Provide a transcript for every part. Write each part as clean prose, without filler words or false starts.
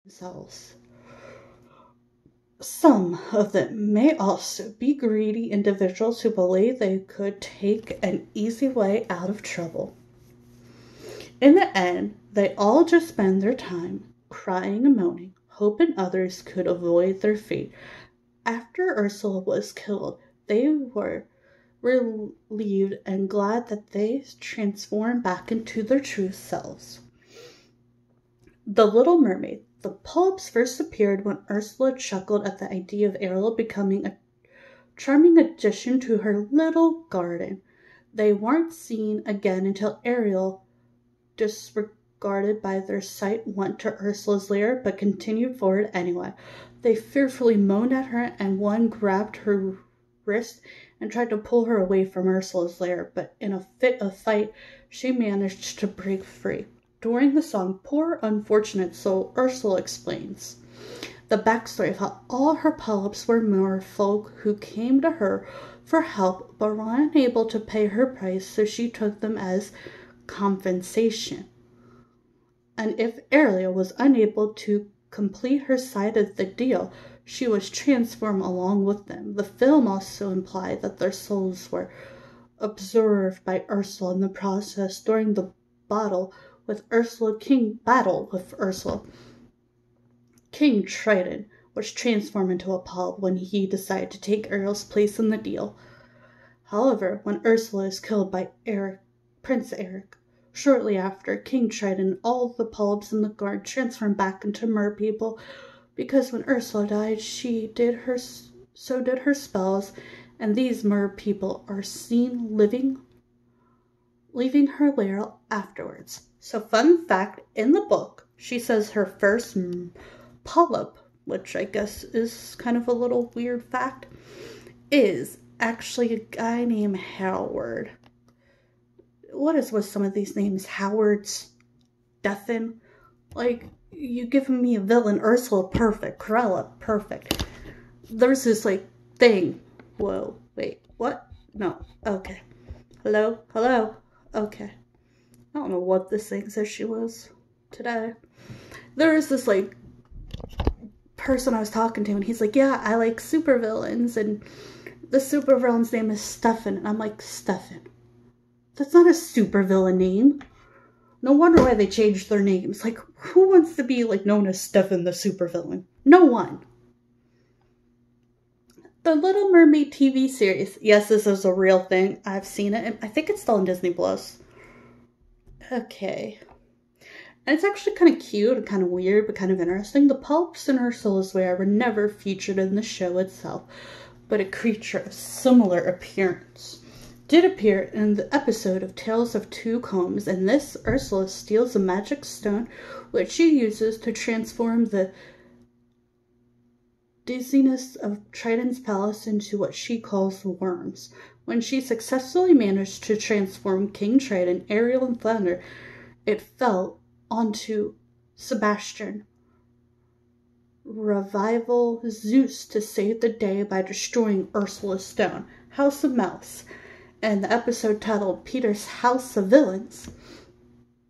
themselves. Some of them may also be greedy individuals who believe they could take an easy way out of trouble. In the end, they all just spend their time crying and moaning, hoping others could avoid their fate. After Ursula was killed, they were relieved and glad that they transformed back into their true selves. The Little Mermaid. The polyps first appeared when Ursula chuckled at the idea of Ariel becoming a charming addition to her little garden. They weren't seen again until Ariel, disregarded by their sight, went to Ursula's lair but continued forward anyway. They fearfully moaned at her, and one grabbed her wrist and tried to pull her away from Ursula's lair, but in a fit of fight, she managed to break free. During the song, Poor Unfortunate Soul, Ursula explains the backstory of how all her polyps were merfolk who came to her for help but were unable to pay her price, so she took them as compensation. And if Ariel was unable to complete her side of the deal, she was transformed along with them. The film also implied that their souls were absorbed by Ursula in the process. During the battle with Ursula, King Triton was transformed into a polyp when he decided to take Ariel's place in the deal. However, when Ursula is killed by Prince Eric, shortly after, King Triton and all the polyps in the garden transformed back into merpeople, because when Ursula died, so did her spells, and these merpeople are seen leaving her lair afterwards. So, fun fact, in the book, she says her first polyp, which I guess is kind of a little weird fact, is actually a guy named Howard. What is with some of these names? Howard, Stefan? Like, you giving me a villain. Ursula, perfect. Corella, perfect. There's this, thing. Whoa, wait, what? No, okay. Hello? Okay. I don't know what this thing says she was today. There is this, person I was talking to, and he's like, yeah, I like supervillains, and the supervillain's name is Stefan. And I'm like, Stefan? That's not a supervillain name. No wonder why they changed their names. Who wants to be, known as Stefan the supervillain? No one. The Little Mermaid TV series. Yes, this is a real thing. I've seen it, and I think it's still on Disney+. Okay. And it's actually kind of cute and kind of weird, but kind of interesting. The polyps in Ursula's lair were never featured in the show itself, but a creature of similar appearance did appear in the episode of Tales of Two Combs. In this, Ursula steals a magic stone, which she uses to transform the dizziness of Triton's palace into what she calls worms. When she successfully managed to transform King Triton, Ariel, and Flounder, it fell onto Sebastian, rival Zeus, to save the day by destroying Ursula's stone. House of Mouse. In the episode titled Peter's House of Villains,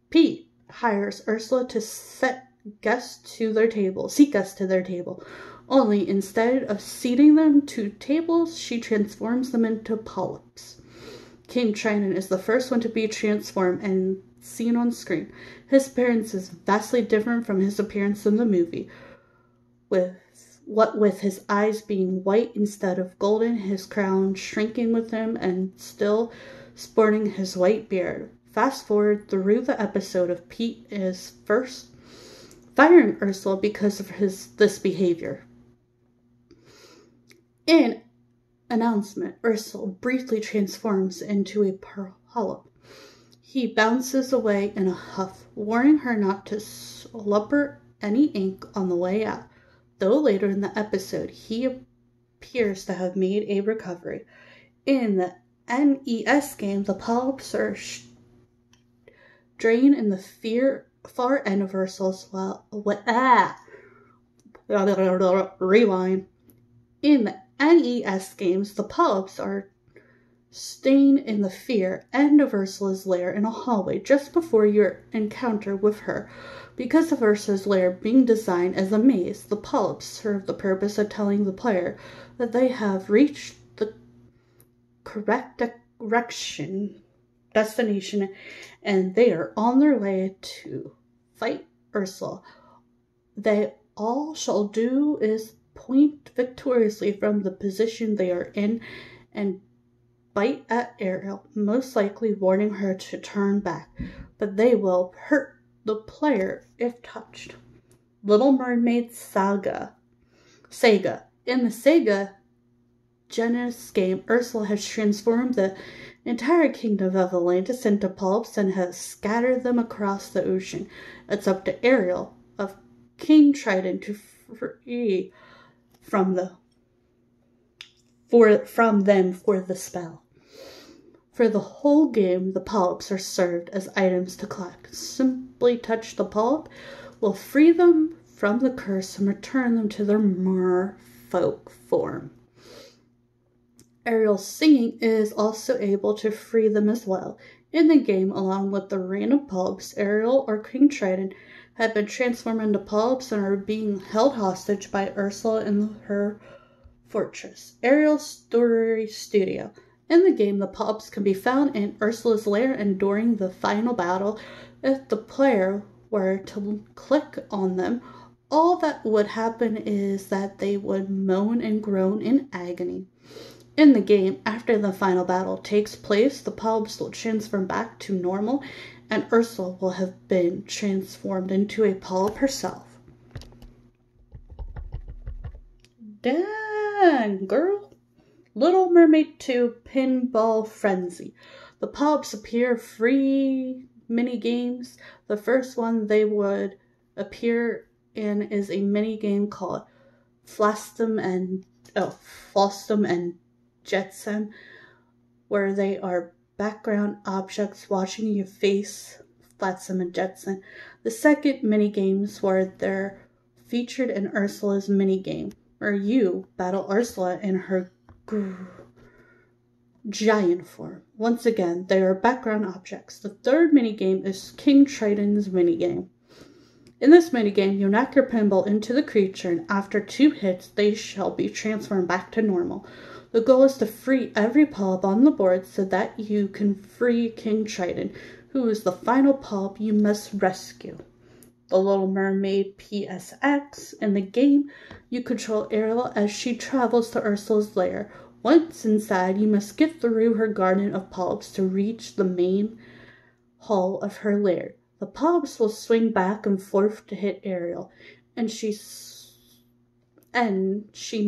Pete hires Ursula to seek guests to their table. Only instead of seating them to tables, she transforms them into polyps. King Triton is the first one to be transformed and seen on screen. His appearance is vastly different from his appearance in the movie, with his eyes being white instead of golden, his crown shrinking with him, and still sporting his white beard. Fast forward through the episode of Pete is first firing Ursula because of this behavior. In announcement, Ursula briefly transforms into a polyp. He bounces away in a huff, warning her not to slurp any ink on the way out. Though later in the episode, he appears to have made a recovery. In the NES game, the polyps are drained in the far end of Ursula's rewind. In the NES games, the polyps are staying in the end of Ursula's lair in a hallway just before your encounter with her. Because of Ursula's lair being designed as a maze, the polyps serve the purpose of telling the player that they have reached the correct destination and they are on their way to fight Ursula. They all shall do is point victoriously from the position they are in and bite at Ariel, most likely warning her to turn back, but they will hurt the player if touched. Little Mermaid Saga. In the Saga Genesis game, Ursula has transformed the entire kingdom of Atlantis into polyps and has scattered them across the ocean. It's up to Ariel of King Triton to free from them for the spell. For the whole game, the polyps are served as items to collect. Simply touch the polyp will free them from the curse and return them to their merfolk form. Ariel's singing is also able to free them as well. In the game, along with the random polyps, Ariel or King Triton have been transformed into polyps and are being held hostage by Ursula in her fortress. Ariel's Story Studio. In the game, the polyps can be found in Ursula's lair, and during the final battle, if the player were to click on them, all that would happen is that they would moan and groan in agony. In the game, after the final battle takes place, the polyps will transform back to normal, and Ursula will have been transformed into a polyp herself. Dang, girl. Little Mermaid 2 Pinball Frenzy. The polyps appear free mini-games. The first one they would appear in is a mini-game called Flostum and Jetsam, where they are background objects watching you face Flotsam and Jetsam. The second mini-games where they're featured in Ursula's mini-game, where you battle Ursula in her giant form. Once again, they are background objects. The third minigame is King Triton's minigame. In this minigame, you knock your pinball into the creature, and after 2 hits, they shall be transformed back to normal. The goal is to free every polyp on the board so that you can free King Triton, who is the final polyp you must rescue. The Little Mermaid PSX. In the game, you control Ariel as she travels to Ursula's lair. Once inside, you must get through her garden of polyps to reach the main hall of her lair. The polyps will swing back and forth to hit Ariel, and she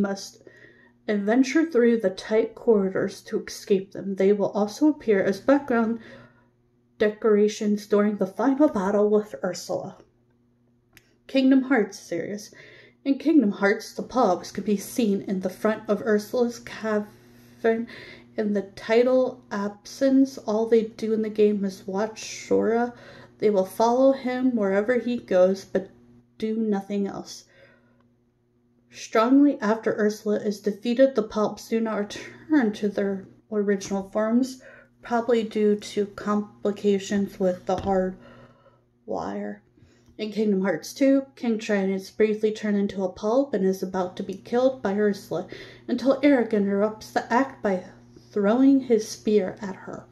must adventure through the tight corridors to escape them. They will also appear as background decorations during the final battle with Ursula. Kingdom Hearts series. In Kingdom Hearts, the polyps can be seen in the front of Ursula's cavern. In the title absence, all they do in the game is watch Sora. They will follow him wherever he goes, but do nothing else. Strongly after Ursula is defeated, the polyps do not return to their original forms, probably due to complications with the hard wire. In Kingdom Hearts 2, King Triton is briefly turned into a polyp and is about to be killed by Ursula, until Eric interrupts the act by throwing his spear at her.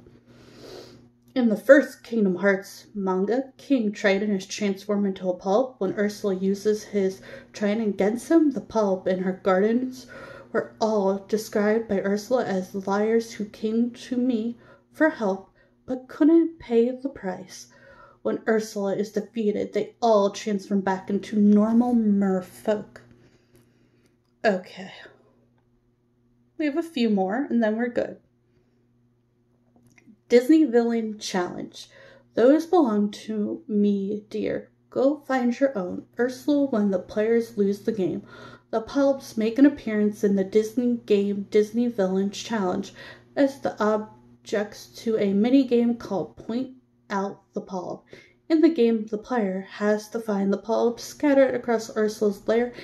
In the first Kingdom Hearts manga, King Triton is transformed into a polyp when Ursula uses his trident against him. The polyp in her gardens were all described by Ursula as liars who came to me for help but couldn't pay the price. When Ursula is defeated, they all transform back into normal merfolk. Okay. We have a few more, and then we're good. Disney Villain Challenge. Those belong to me, dear. Go find your own. Ursula when the players lose the game. The polyps make an appearance in the Disney game Disney Villain Challenge as the objects to a mini-game called Point Out the Polyp. In the game, the player has to find the polyps scattered across Ursula's lair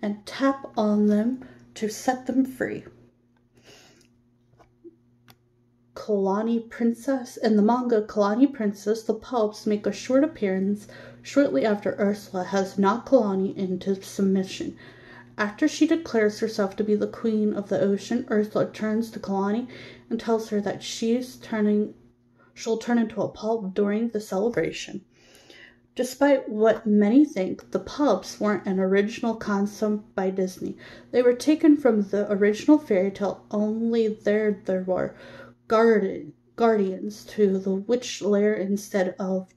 and tap on them to set them free. Kalani Princess. In the manga Kalani Princess, the polyps make a short appearance shortly after Ursula has knocked Kalani into submission. After she declares herself to be the queen of the ocean, Ursula turns to Kalani and tells her that she'll turn into a pulp during the celebration. Despite what many think, the pulps weren't an original concept by Disney. They were taken from the original fairy tale, only there were guardians to the witch lair instead of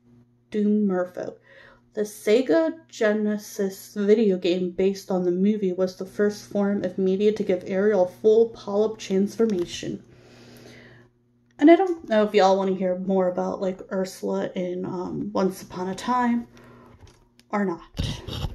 doomed merfolk. The Sega Genesis video game based on the movie was the first form of media to give Ariel full polyp transformation. And I don't know if y'all want to hear more about like Ursula in Once Upon a Time or not.